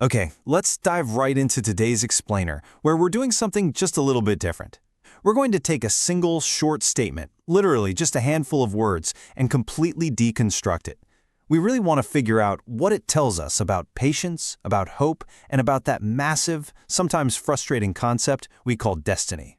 Okay, let's dive right into today's explainer, where we're doing something just a little bit different. We're going to take a single short statement, literally just a handful of words, and completely deconstruct it. We really want to figure out what it tells us about patience, about hope, and about that massive, sometimes frustrating concept we call destiny.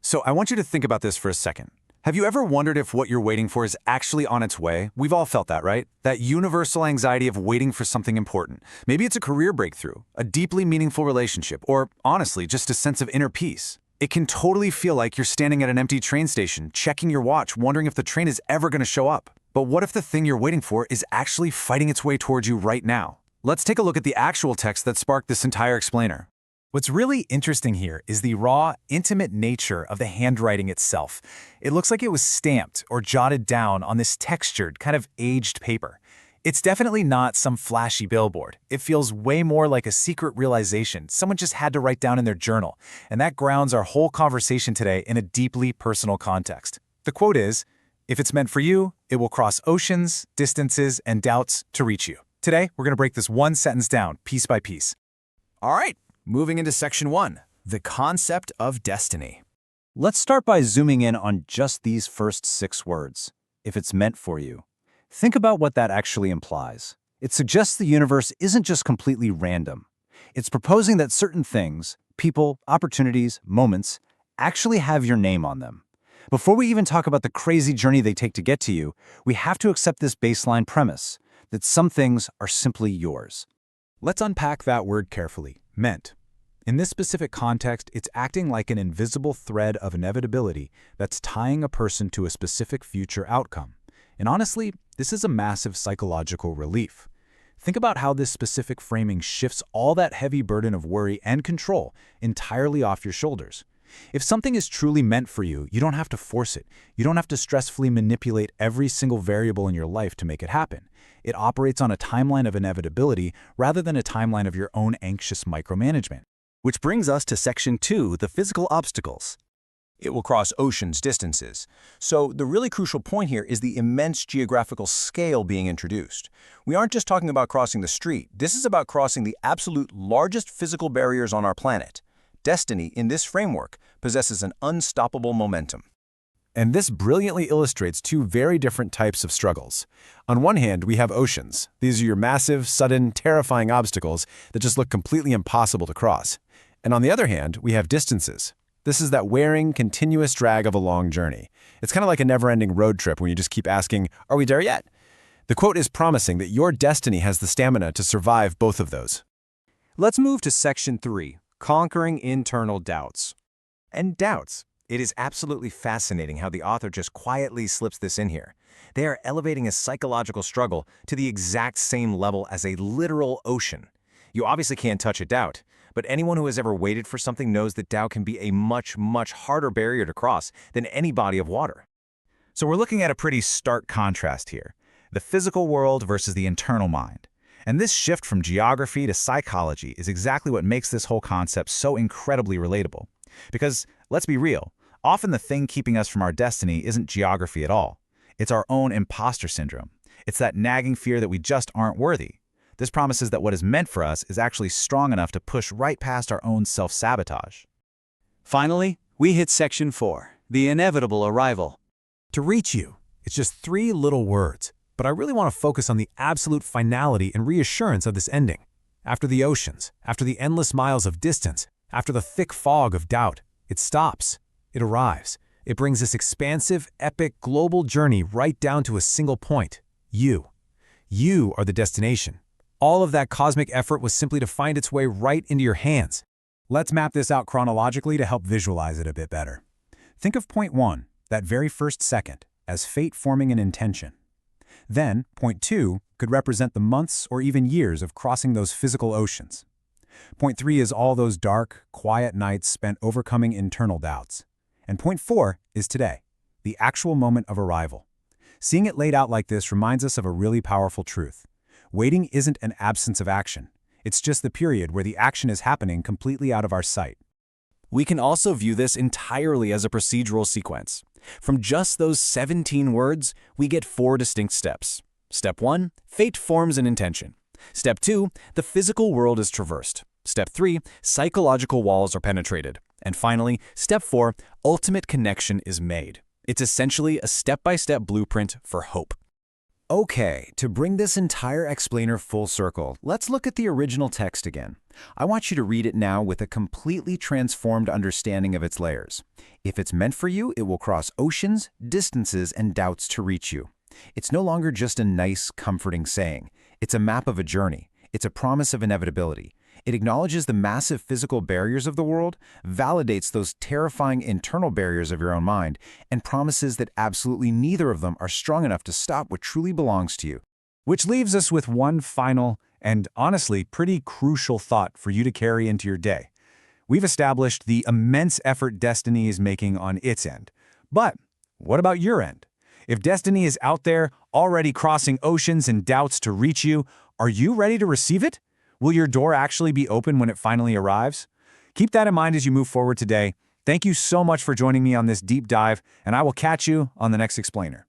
So I want you to think about this for a second. Have you ever wondered if what you're waiting for is actually on its way? We've all felt that, right? That universal anxiety of waiting for something important. Maybe it's a career breakthrough, a deeply meaningful relationship, or honestly, just a sense of inner peace. It can totally feel like you're standing at an empty train station, checking your watch, wondering if the train is ever going to show up. But what if the thing you're waiting for is actually fighting its way towards you right now? Let's take a look at the actual text that sparked this entire explainer. What's really interesting here is the raw, intimate nature of the handwriting itself. It looks like it was stamped or jotted down on this textured, kind of aged paper. It's definitely not some flashy billboard. It feels way more like a secret realization someone just had to write down in their journal, and that grounds our whole conversation today in a deeply personal context. The quote is, "If it's meant for you, it will cross oceans, distances, and doubts to reach you." Today, we're going to break this one sentence down, piece by piece. All right. Moving into section 1, the concept of destiny. Let's start by zooming in on just these first 6 words. If it's meant for you. Think about what that actually implies. It suggests the universe isn't just completely random. It's proposing that certain things, people, opportunities, moments, actually have your name on them. Before we even talk about the crazy journey they take to get to you, we have to accept this baseline premise, that some things are simply yours. Let's unpack that word carefully. Meant. In this specific context, it's acting like an invisible thread of inevitability that's tying a person to a specific future outcome. And honestly, this is a massive psychological relief. Think about how this specific framing shifts all that heavy burden of worry and control entirely off your shoulders. If something is truly meant for you, you don't have to force it. You don't have to stressfully manipulate every single variable in your life to make it happen. It operates on a timeline of inevitability rather than a timeline of your own anxious micromanagement. Which brings us to section 2, the physical obstacles. It will cross oceans, distances. So the really crucial point here is the immense geographical scale being introduced. We aren't just talking about crossing the street. This is about crossing the absolute largest physical barriers on our planet. Destiny, in this framework, possesses an unstoppable momentum. And this brilliantly illustrates 2 very different types of struggles. On one hand, we have oceans. These are your massive, sudden, terrifying obstacles that just look completely impossible to cross. And on the other hand, we have distances. This is that wearing, continuous drag of a long journey. It's kind of like a never-ending road trip when you just keep asking, are we there yet? The quote is promising that your destiny has the stamina to survive both of those. Let's move to section 3, conquering internal doubts. And doubts. It is absolutely fascinating how the author just quietly slips this in here. They are elevating a psychological struggle to the exact same level as a literal ocean. You obviously can't touch a doubt, but anyone who has ever waited for something knows that doubt can be a much, much harder barrier to cross than any body of water. So we're looking at a pretty stark contrast here. The physical world versus the internal mind. And this shift from geography to psychology is exactly what makes this whole concept so incredibly relatable. Because, let's be real, often the thing keeping us from our destiny isn't geography at all. It's our own imposter syndrome. It's that nagging fear that we just aren't worthy. This promises that what is meant for us is actually strong enough to push right past our own self-sabotage. Finally, we hit section 4, the inevitable arrival. To reach you, it's just 3 little words, but I really want to focus on the absolute finality and reassurance of this ending. After the oceans, after the endless miles of distance, after the thick fog of doubt, it stops. It arrives. It brings this expansive, epic, global journey right down to a single point. You. You are the destination. All of that cosmic effort was simply to find its way right into your hands. Let's map this out chronologically to help visualize it a bit better. Think of point 1, that very first second, as fate forming an intention. Then, point 2 could represent the months or even years of crossing those physical oceans. Point 3 is all those dark, quiet nights spent overcoming internal doubts. And point 4 is today, the actual moment of arrival. Seeing it laid out like this reminds us of a really powerful truth. Waiting isn't an absence of action. It's just the period where the action is happening completely out of our sight. We can also view this entirely as a procedural sequence. From just those 17 words, we get 4 distinct steps. Step 1, fate forms an intention. Step 2, the physical world is traversed. Step 3, psychological walls are penetrated. And finally, Step 4, ultimate connection is made. It's essentially a step-by-step blueprint for hope. Okay, to bring this entire explainer full circle, let's look at the original text again. I want you to read it now with a completely transformed understanding of its layers. If it's meant for you, it will cross oceans, distances, and doubts to reach you. It's no longer just a nice, comforting saying. It's a map of a journey. It's a promise of inevitability. It acknowledges the massive physical barriers of the world, validates those terrifying internal barriers of your own mind, and promises that absolutely neither of them are strong enough to stop what truly belongs to you. Which leaves us with one final and honestly pretty crucial thought for you to carry into your day. We've established the immense effort destiny is making on its end. But what about your end? If destiny is out there, already crossing oceans and doubts to reach you, are you ready to receive it? Will your door actually be open when it finally arrives? Keep that in mind as you move forward today. Thank you so much for joining me on this deep dive, and I will catch you on the next explainer.